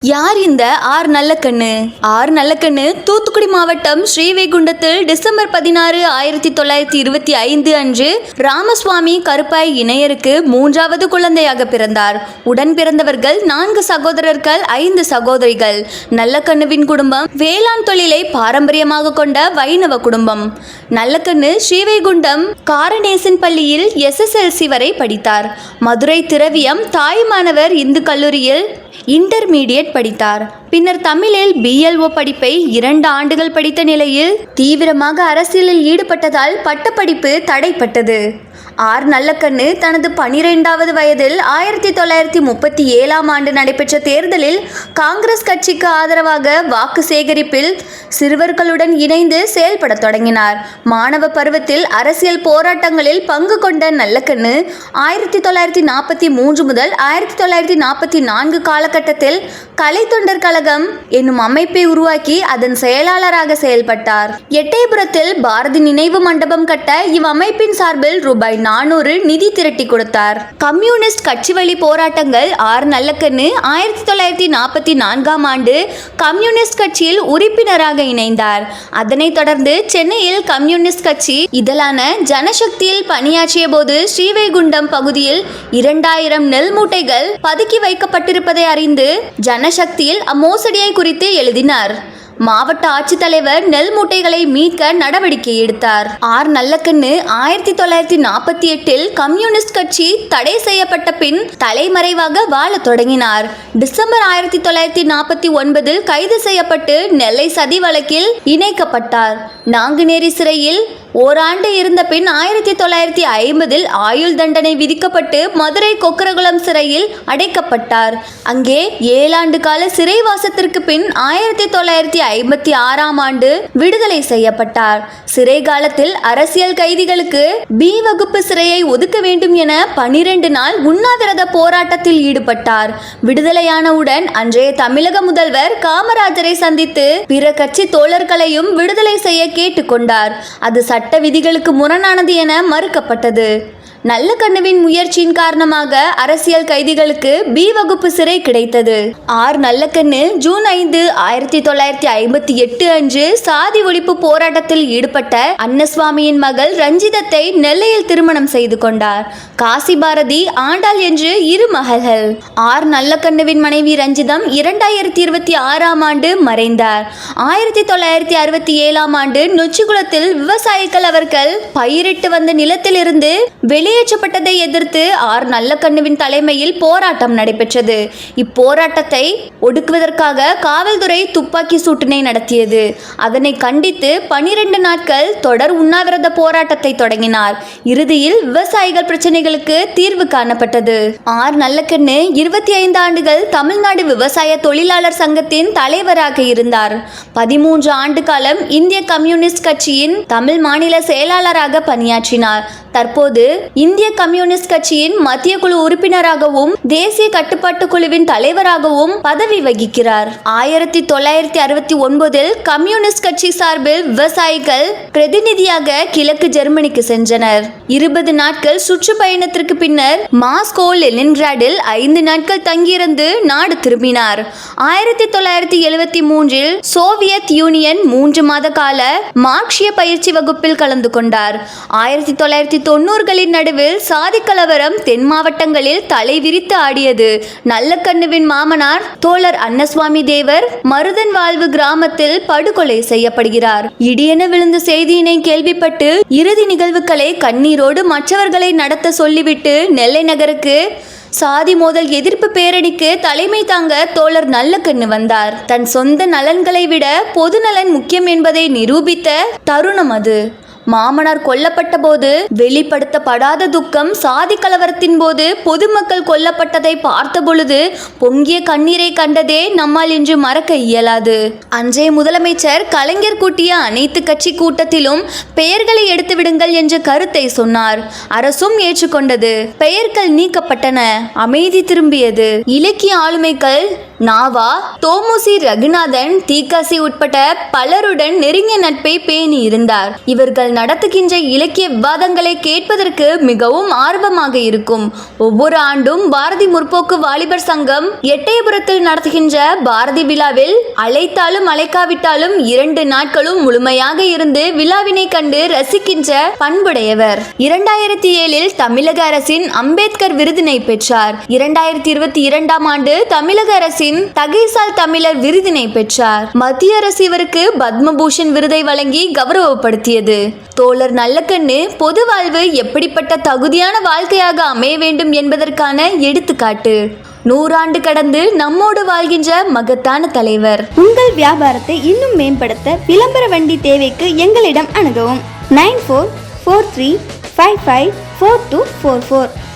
யார் இந்த R Nallakannu? R Nallakannu Thoothukudi மாவட்டம் ஸ்ரீவைகுண்டத்தில் டிசம்பர் 16, 1925 அன்று ராமசுவாமி கருப்பாய் இணையருக்கு 3வது குழந்தையாக பிறந்தார். உடன் பிறந்தவர்கள் 4 சகோதரர்கள், 5 சகோதரிகள். நல்லக்கண்ணுவின் குடும்பம் வேளாண் தொழிலை பாரம்பரியமாக கொண்ட வைணவ குடும்பம். நல்லக்கண்ணு ஸ்ரீவைகுண்டம் காரணேசன் பள்ளியில் SSLC வரை படித்தார். மதுரை திரவியம் தாயுமானவர் இந்து கல்லூரியில் இன்டர்மீடியட் படித்தார். பின்னர் தமிழில் BLO படிப்பை 2 ஆண்டுகள் படித்த நிலையில் தீவிரமாக அரசியலில் ஈடுபட்டதால் பட்டப்படிப்பு தடைப்பட்டது. ஆர் நல்லக்கண்ணு தனது 12வது வயதில் 1937ஆம் ஆண்டு நடைபெற்ற தேர்தலில் காங்கிரஸ் கட்சிக்கு ஆதரவாக வாக்கு சேகரிப்பில் சிறுவர்களுடன் இணைந்து செயல்பட தொடங்கினார். மாணவ பருவத்தில் அரசியல் போராட்டங்களில் பங்கு கொண்ட நல்லக்கண்ணு 1943 முதல் 1944 காலகட்டத்தில் கலைத்தொண்டர் கழகம் என்னும் அமைப்பை உருவாக்கி அதன் செயலாளராக செயல்பட்டார். எட்டயபுரத்தில் பாரதி நினைவு மண்டபம் கட்ட இவ்வமைப்பின் சார்பில் ரூபாய் 400 நிதி திரட்டி கொடுத்தார். கம்யூனிஸ்ட் கட்சி வழி போராட்டங்கள். ஆர் நல்லக்கண்ணு 1944ஆம் ஆண்டு கம்யூனிஸ்ட் கட்சியில் உறுப்பினராக இணைந்தார். அதனைத் தொடர்ந்து சென்னையில் கம்யூனிஸ்ட் கட்சி இதழான ஜனசக்தியில் பணியாற்றிய போது ஸ்ரீவைகுண்டம் பகுதியில் 2000 நெல் மூட்டைகள் பதுக்கி வைக்கப்பட்டிருப்பதை அறிந்து ஜனசக்தியில் அம்மோசடியை குறித்து எழுதினார். மாவட்ட ஆட்சித்தலைவர் நெல் மூட்டைகளை மீட்க நடவடிக்கை எடுத்தார். ஆர் நல்லக்கண்ணு 1948இல் கம்யூனிஸ்ட் கட்சி தடை செய்யப்பட்ட பின் தலைமறைவாக வாழத் தொடங்கினார். டிசம்பர் 1949இல் கைது செய்யப்பட்டு நெல்லை சதி வழக்கில் இணைக்கப்பட்டார். நாங்குநேரி சிறையில் ஓராண்டு இருந்த பின் 1950இல் ஆயுள் தண்டனை விதிக்கப்பட்டு மதுரை கொக்கரகுளம் சிறையில் அடைக்கப்பட்டார். அங்கே 7 ஆண்டு கால சிறைவாசத்திற்கு பின் 1956ஆம் ஆண்டு விடுதலை செய்யப்பட்டார். சிறை காலத்தில் அரசியல் கைதிகளுக்கு B வகுப்பு சிறையை ஒதுக்க வேண்டும் என 12 நாள் உண்ணாவிரத போராட்டத்தில் ஈடுபட்டார். விடுதலையானவுடன் அன்றைய தமிழக முதல்வர் காமராஜரை சந்தித்து பிற கட்சி தோழர்களையும் விடுதலை செய்ய கேட்டுக்கொண்டார். அது சட்ட விதிகளுக்கு முரணானது என மறுக்கப்பட்டது. நல்லக்கண்ணுவின் முயற்சியின் காரணமாக அரசியல் கைதிகளுக்கு B வகுப்பு சிறை கிடைத்தது. ஆர் நல்லக்கண்ணு ஜூன் 5, 1958 அன்று சாதி ஒழிப்பு போராட்டத்தில் ஈடுபட்ட அன்னசுவாமியின் மகள் ரஞ்சிதத்தை நெல்லையில் திருமணம் செய்து கொண்டார். காசி பாரதி, ஆண்டாள் என்று 2 மகள்கள். ஆர் நல்லக்கண்ணுவின் மனைவி ரஞ்சிதம் 2026ஆம் ஆண்டு மறைந்தார். 1967ஆம் ஆண்டு நொச்சிக்குளத்தில் விவசாயிகள் அவர்கள் பயிரிட்டு வந்த நிலத்திலிருந்து வெளியேற்றப்பட்டதை எதிர்த்து ஆர் நல்லக்கண்ணுவின் தலைமையில் போராட்டம் நடைபெற்றது. இப்போராட்டத்தை ஒடுக்குவதற்காக காவல்துறை துப்பாக்கி சூட்டினை நடத்தியது. அதனை கண்டித்து 12 நாட்கள் தொடர் உண்ணாவிரத போராட்டத்தை தொடங்கினார். இறுதியில் விவசாயிகள் பிரச்சனைகளுக்கு தீர்வு காணப்பட்டது. ஆர் நல்லக்கண்ணு 25 ஆண்டுகள் தமிழ்நாடு விவசாய தொழிலாளர் சங்கத்தின் தலைவராக இருந்தார். 13 ஆண்டு காலம் இந்திய கம்யூனிஸ்ட் கட்சியின் தமிழ் மாநில செயலாளராக பணியாற்றினார். தற்போது இந்திய கம்யூனிஸ்ட் கட்சியின் மத்திய குழு உறுப்பினராகவும் தேசிய கட்டுப்பாட்டு குழுவின் தலைவராகவும் பதவி வகிக்கிறார். 1969இல் கம்யூனிஸ்ட் கட்சி சார்பில் விவசாயிகள் பிரதிநிதியாக கிழக்கு ஜெர்மனிக்கு சென்றனர். 20 நாட்கள் சுற்றுப்பயணத்திற்கு பின்னர் மாஸ்கோ லெனின்கிராடில் 5 நாட்கள் தங்கியிருந்து நாடு திரும்பினார். 1973இல் சோவியத் யூனியன் 3 மாத கால மார்க்சிய பயிற்சி வகுப்பில் கலந்து கொண்டார். 1990களின் நடுவில் சாதி கலவரம் தென் மாவட்டங்களில் தலை விரித்து ஆடியது. நல்லக்கண்ணுவின் மாமனார் தோழர் அன்னசுவாமி தேவர் மருதன் வாழ்வு கிராமத்தில் படுகொலை செய்யப்படுகிறார். இடியென விழுந்த செய்தியினை கேள்விப்பட்டு இறுதி நிகழ்வுகளை கண்ணீரோடு மற்றவர்களை நடத்த சொல்லிவிட்டு நெல்லை நகருக்கு சாதி மோதல் எதிர்ப்பு பேரணிக்கு தலைமை தாங்க தோழர் நல்லக்கண்ணு வந்தார். தன் சொந்த நலன்களை விட பொது நலன் முக்கியம் என்பதை நிரூபித்த தருணம் அது. மாமனார் கொல்லப்பட்ட போது வெளிப்படுத்தப்படாத துக்கம், சாதி கலவரத்தின் போது பொதுமக்கள் கொல்லப்பட்டதை பார்த்த பொழுது பொங்கிய கண்ணீரை கண்டதே நம்மால் இன்று மறக்க இயலாது. அன்றைய முதலமைச்சர் கலைஞர் கூட்டிய அனைத்து கட்சி கூட்டத்திலும் பெயர்களை எடுத்து விடுங்கள் என்ற கருத்தை சொன்னார். அரசும் ஏற்றுக்கொண்டது. பெயர்கள் நீக்கப்பட்டன. அமைதி திரும்பியது. இலக்கிய ஆளுமைகள் நாவா, தோமுசி ரகுநாதன், தீக்காசி உட்பட்ட பலருடன் நெருங்கிய நட்பை பேணி இருந்தார். இவர்கள் நடத்துகின்ற இலக்கிய விவாதங்களை கேட்பதற்கு மிகவும் ஆர்வமாக இருக்கும். ஒவ்வொரு ஆண்டும் பாரதி முற்போக்கு வாலிபர் சங்கம் எட்டயபுரத்தில் நடத்துகின்ற பாரதி விழாவில் அழைத்தாலும் அழைக்காவிட்டாலும் 2 நாட்களும் முழுமையாக இருந்து விழாவினை கண்டு ரசிக்கின்ற பண்புடையவர். 2007 தமிழக அரசின் அம்பேத்கர் விருதினை பெற்றார். 2022 ஆண்டு தமிழக அரசின் தகைசால் தமிழர் விருதினை பெற்றார். மத்திய அரசு இவருக்கு பத்மபூஷன் விருதை வழங்கி கௌரவப்படுத்தியது. தோழர் நல்லக்கண்ணு பொது வாழ்வு எப்படிப்பட்ட தகுதியான வாழ்க்கையாக அமைய வேண்டும் என்பதற்கான எடுத்துக்காட்டு. 100 ஆண்டு கடந்து நம்மோடு வாழ்கின்ற மகத்தான தலைவர். உங்கள் வியாபாரத்தை இன்னும் மேம்படுத்த விளம்பர வண்டி தேவைக்கு எங்களிடம் அணுகவும். 9443554244